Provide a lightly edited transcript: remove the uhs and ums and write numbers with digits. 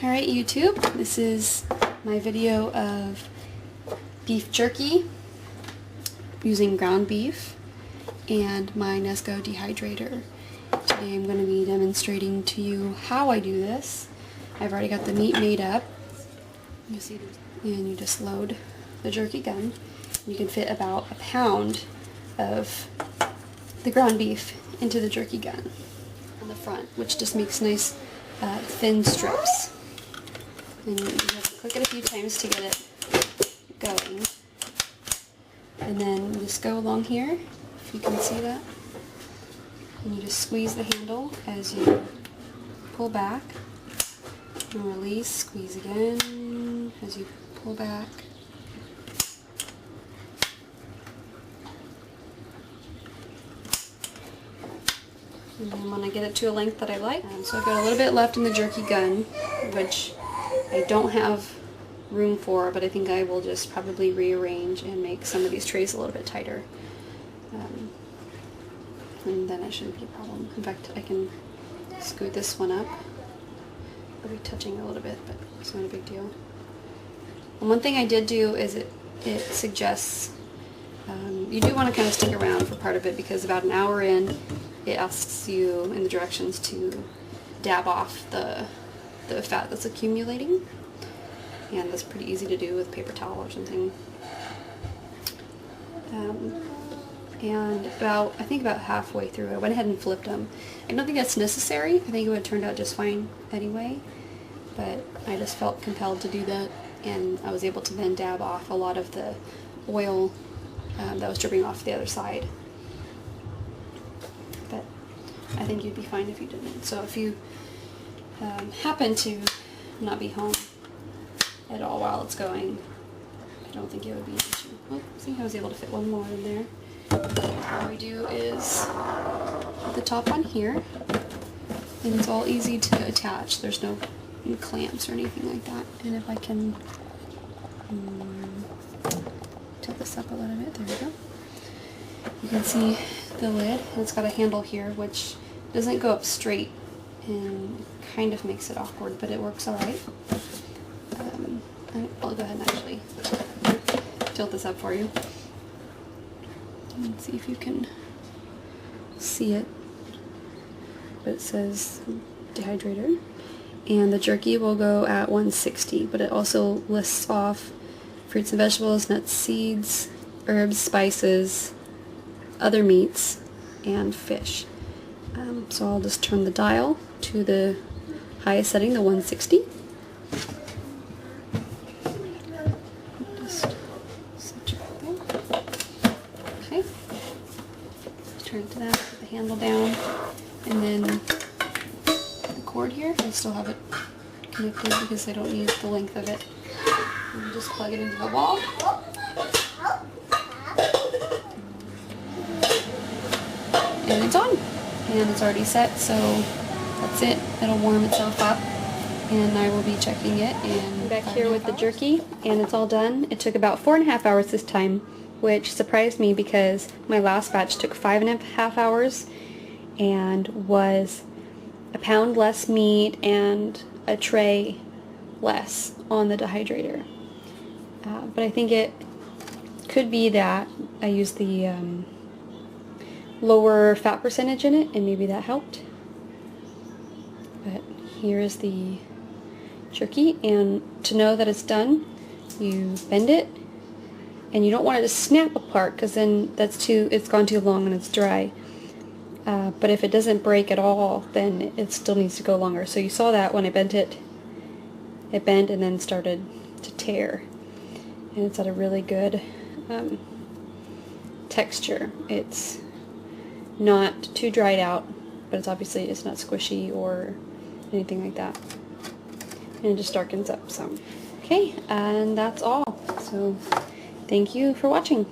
Alright YouTube, this is my video of beef jerky using ground beef and my Nesco dehydrator. Today I'm going to be demonstrating to you how I do this. I've already got the meat made up. You see, and you just load the jerky gun. You can fit about a pound of the ground beef into the jerky gun on the front, which just makes nice thin strips. And you have to click it a few times to get it going. And then you just go along here, if you can see that. And you just squeeze the handle as you pull back. And release, squeeze again as you pull back. And then when I get it to a length that I like, so I've got a little bit left in the jerky gun, which I don't have room for, but I think I will just probably rearrange and make some of these trays a little bit tighter. And then it shouldn't be a problem. In fact, I can scoot this one up. I'll be touching a little bit, but it's not a big deal. And one thing I did do is it suggests, you do want to kind of stick around for part of it, because about an hour in, it asks you in the directions to dab off the fat that's accumulating, and that's pretty easy to do with a paper towel or something. And I think about halfway through, I went ahead and flipped them. I don't think that's necessary. I think it would have turned out just fine anyway, but I just felt compelled to do that, and I was able to then dab off a lot of the oil that was dripping off the other side. But I think you'd be fine if you didn't. So if you happen to not be home at all while it's going, I don't think it would be an issue. Oh, see, I was able to fit one more in there. All we do is put the top on here, and it's all easy to attach. There's no clamps or anything like that. And if I can tilt this up a little bit, there we go. You can see the lid, and it's got a handle here which doesn't go up straight and kind of makes it awkward, but it works alright. I'll go ahead and actually tilt this up for you. Let's see if you can see it. But it says Dehydrator. And the jerky will go at 160, but it also lists off fruits and vegetables, nuts, seeds, herbs, spices, other meats, and fish. So I'll just turn the dial to the highest setting, the 160. Just set it there. Okay. Turn it to that, put the handle down, and then the cord here, I still have it connected because I don't use the length of it. And just plug it into the wall. And it's on. And it's already set, so that's it. It'll warm itself up, and I will be checking it. And back here with the jerky, and it's all done. It took about 4.5 hours this time, which surprised me because my last batch took 5.5 hours and was a pound less meat and a tray less on the dehydrator. But I think it could be that I used the lower fat percentage in it, and maybe that helped. But here is the jerky, and to know that it's done, you bend it, and you don't want it to snap apart, because then it's gone too long and it's dry. But if it doesn't break at all, then it still needs to go longer. So you saw that when I bent it, it bent and then started to tear, and it's at a really good texture. It's not too dried out, but it's not squishy or anything like that, and it just darkens up some. Okay, and that's all. So thank you for watching.